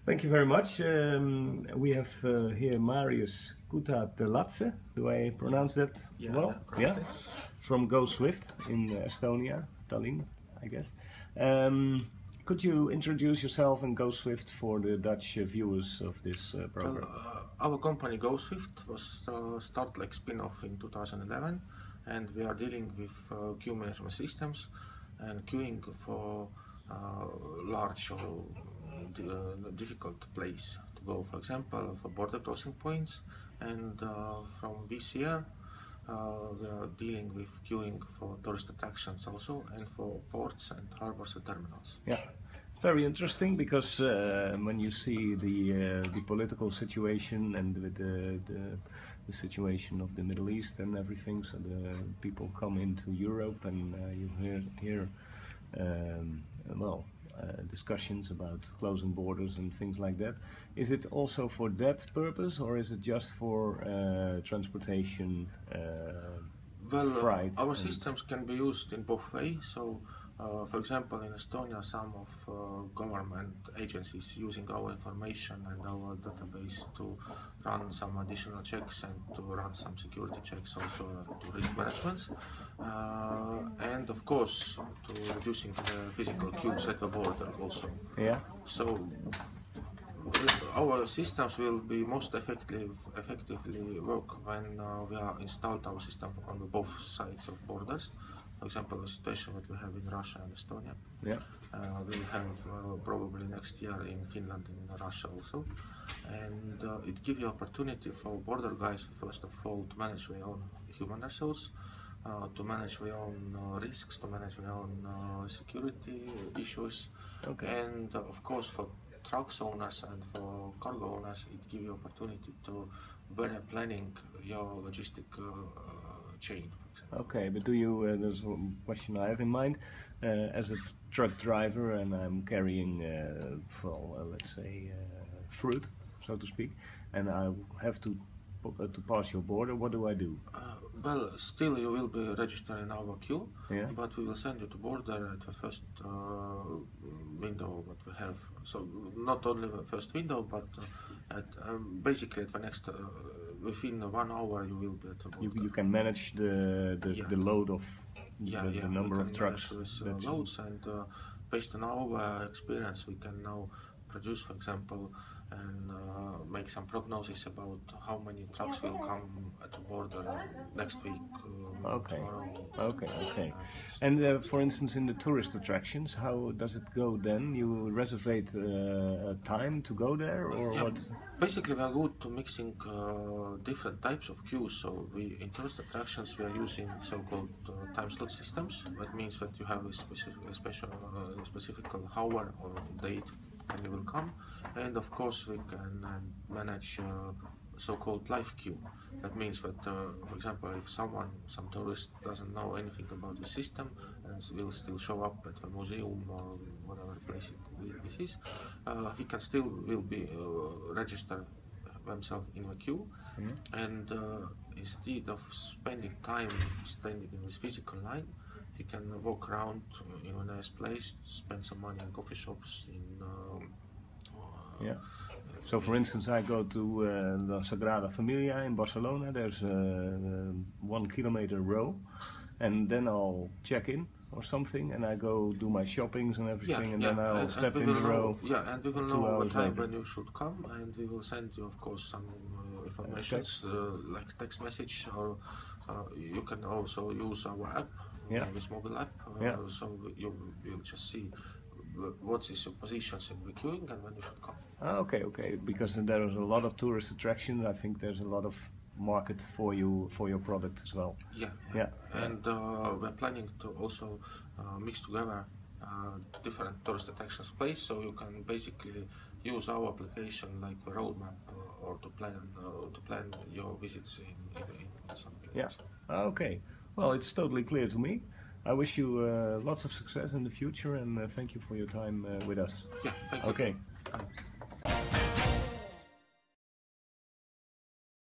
Thank you very much. We have here Marius Kutateladze. Do I pronounce that well? Yeah. From GoSwift in Estonia, Tallinn, I guess. Could you introduce yourself and GoSwift for the Dutch viewers of this program? Our company GoSwift was started like spin-off in 2011, and we are dealing with queue management systems and queuing for large or difficult place to go. For example, for border crossing points, and from this year we are dealing with queuing for tourist attractions also, and for ports and harbors and terminals. Yeah, very interesting, because when you see the political situation and the situation of the Middle East and everything, so the people come into Europe, and you hear discussions about closing borders and things like that. Is it also for that purpose, or is it just for transportation? Our systems can be used in both ways. So, for example, in Estonia, some of government agencies using our information and our database to run some additional checks and to run some security checks, also to risk management, and of course to reducing the physical queues at the border also. Yeah. So our systems will be most effectively work when we are installed our system on both sides of borders. For example, the situation that we have in Russia and Estonia. Yeah. We'll have probably next year in Finland and Russia also. And it gives you opportunity for border guys, first of all, to manage their own human resource, to manage their own risks, to manage their own security issues. Okay. And of course, for trucks owners and for cargo owners, it gives you opportunity to better planning your logistic chain. Okay, but do you, there's one question I have in mind, as a truck driver, and I'm carrying, let's say, fruit, so to speak, and I have to pass your border, what do I do? Well, still you will be registered in our queue, yeah. But we will send you to border at the first window that we have. So not only the first window, but at, basically at the next, within 1 hour you will be at the border. You can manage the load of the number of trucks. Loads, and based on our experience, we can now produce, for example, and make some prognosis about how many trucks will come at the border next week. Okay. And for instance, in the tourist attractions, how does it go then? You reserve a time to go there, or what? Basically, we are good to mixing different types of queues. So in tourist attractions, we are using so-called time slot systems. That means that you have a specific hour or date and you will come, and of course we can manage so-called live queue. That means that, for example, if some tourist doesn't know anything about the system and will still show up at the museum or whatever place it is, he can still will be register himself in the queue, and instead of spending time standing in this physical line, he can walk around in a nice place, spend some money in coffee shops. So, for instance, I go to the Sagrada Familia in Barcelona. There's a 1 kilometer row, and then I'll check in or something, and I go do my shoppings and everything, and then I'll step in the row. Yeah, and we will know what time when you should come, and we will send you, of course, some information like text message, or you can also use our app, this mobile app, so you will just see what is your positions in the queuing and when you should come. Okay, because there is a lot of tourist attractions. I think there's a lot of market for your product as well. Yeah. And we're planning to also mix together different tourist attractions place, so you can basically use our application like the roadmap or to plan your visits in some places. Yeah. Okay. Well, it's totally clear to me. I wish you lots of success in the future, and thank you for your time with us. Yeah, thank you. Okay.